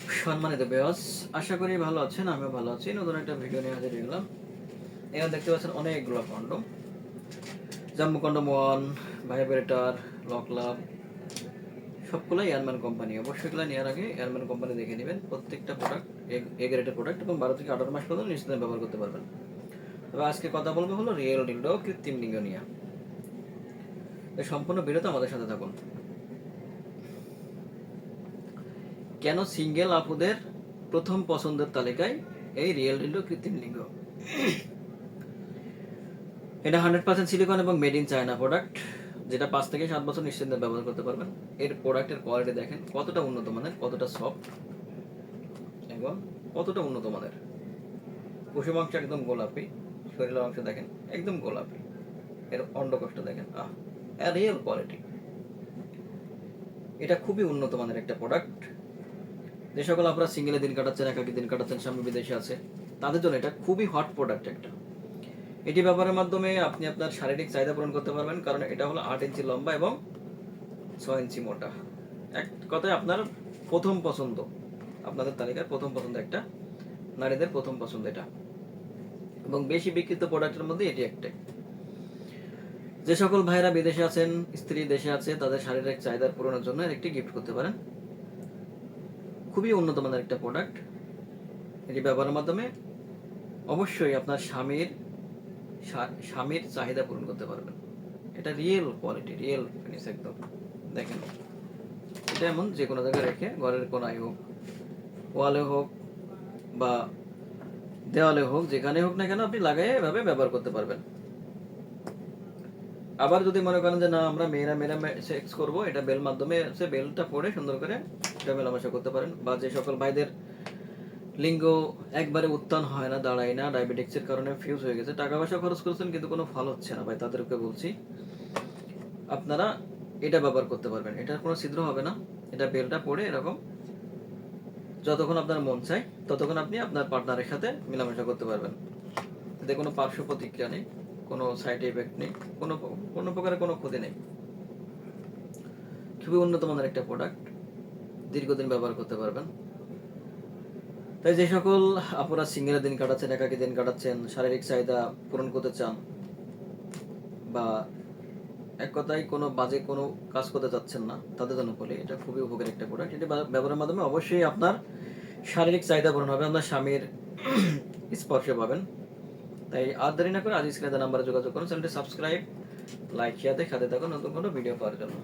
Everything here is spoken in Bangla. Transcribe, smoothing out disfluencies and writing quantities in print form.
সম্মানিত ভিউয়ার্স, আশা করি ভালো আছেন। আমিও ভালো আছি। নতুন একটা ভিডিও নিয়ে হাজির হয়ে গেলাম। এখানে দেখতে পাচ্ছেন অনেকগুলো condom, jumbo condom one, vibrator, লকলাভ, সবগুলোই এয়ারম্যান কোম্পানি। অবশ্যই এগুলো নেওয়ার আগে এয়ারম্যান কোম্পানি দেখে নেবেন। প্রত্যেকটা প্রোডাক্ট এ গ্রেডের প্রোডাক্ট এবং 12 থেকে 18 মাস পর্যন্ত নিশ্চিন্তে ব্যবহার করতে পারবেন। তবে আজকে কথা বলবো হলো রিয়েল ডিল্ডো, কৃত্রিম লিঙ্গ নিয়ে। এই সম্পূর্ণ ভিডিওতে আমাদের সাথে থাকুন। কেন সিঙ্গেল আপুদের প্রথম পছন্দের তালিকায় এই রিয়েল ডিল্ডো কৃত্রিম লিঙ্গ? এটা 100% সিলিকন এবং মেড ইন চায়না প্রোডাক্ট, যেটা 5 থেকে 7 বছর নিশ্চিন্তে ব্যবহার করতে পারবেন। এর প্রোডাক্টের কোয়ালিটি দেখেন কতটা উন্নত মানের, কতটা সফট এবং কতটা উন্নত মানের। কুসুম অংশ একদম গোলাপি, শরীরের অংশ দেখেন একদম গোলাপি। এর অন্ডকোষ্ঠ দেখেন, রিয়েল কোয়ালিটি। এটা খুবই উন্নত মানের একটা প্রোডাক্ট। যে সকল আপনারা সিঙ্গেলে দিন কাটাচ্ছেন, একাকি দিন কাটাচ্ছেন, স্বামী বিদেশে আছে, তাদের জন্য এটা খুবই হট প্রোডাক্ট একটা। এটি ব্যবহারের মাধ্যমে আপনি আপনার শারীরিক চাহিদা পূরণ করতে পারবেন, কারণ এটা হলো 8 ইঞ্চি লম্বা এবং 6 ইঞ্চি মোটা। এক কথায় আপনার প্রথম পছন্দ, আপনাদের তালিকার প্রথম পছন্দ একটা, নারীদের প্রথম পছন্দ এটা, এবং বেশি বিক্রিত প্রোডাক্টের মধ্যে এটি একটাই। যে সকল ভাইরা বিদেশে আছেন, স্ত্রী দেশে আছে, তাদের শারীরিক চাহিদার পূরণের জন্য একটি গিফট করতে পারেন। খুবই উন্নত মানের একটা প্রোডাক্ট। এটি ব্যবহারের মাধ্যমে অবশ্যই আপনার স্বামীর চাহিদা পূরণ করতে পারবেন। এটা রিয়েল কোয়ালিটি, রিয়েল ফিনিশ একদম। দেখেন এটা এমন যে কোনো জায়গায় রেখে, ঘরের কোনায় হোক, ওয়ালে হোক বা দেওয়ালে হোক, যেখানে হোক না কেন আপনি লাগাই এভাবে ব্যবহার করতে পারবেন। আবার যদি মনে করেন যে না আমরা মেয়েরা সেক্স করবো, এটা বেল মাধ্যমে আছে, বেলটা পরে সুন্দর করে এটা মেলামেশা করতে পারেন। বা যে সকল ভাইদের লিঙ্গ একবারে উত্থান হয় না, দাঁড়ায় না, ডায়াবেটিক্সের কারণে ফিউজ হয়ে গেছে, টাকা পয়সা খরচ করেছেন কিন্তু কোনো ফল হচ্ছে না ভাই, তাদেরকে বলছি আপনারা এটা ব্যবহার করতে পারবেন। এটার কোনো ছিদ্র হবে না। এটা বেলটা পরে এরকম যতক্ষণ আপনার মন চায় ততক্ষণ আপনি আপনার পার্টনারের সাথে মেলামেশা করতে পারবেন। এতে কোনো পার্শ্ব প্রতিক্রিয়া নেই, কোনো সাইড এফেক্ট নেই, কোনো প্রকারের কোনো ক্ষতি নেই। খুবই উন্নত মানের একটা প্রোডাক্ট, দীর্ঘদিন ব্যবহার করতে পারবেন। তাই যে সকল আপনারা সিঙ্গেলের দিন কাটাচ্ছেন, একাকী দিন কাটাচ্ছেন, শারীরিক চাহিদা পূরণ করতে চান, বা এক কথায় কোনো বাজে কোনো কাজ করতে চাচ্ছেন না, তাদের জন্য বলি এটা খুবই উপকারী একটা প্রোডাক্ট। এটি ব্যবহারের মাধ্যমে অবশ্যই আপনার শারীরিক চাহিদা পূরণ হবে, আপনার স্বামীর স্পর্শে পাবেন। তাই আর দেরি না করে আজ স্ক্রিনে নাম্বারে যোগাযোগ করুন। চ্যানেলটি সাবস্ক্রাইব, লাইক, শেয়ার দিয়ে সাথে থাকুন নতুন কোনো ভিডিও পাওয়ার জন্য।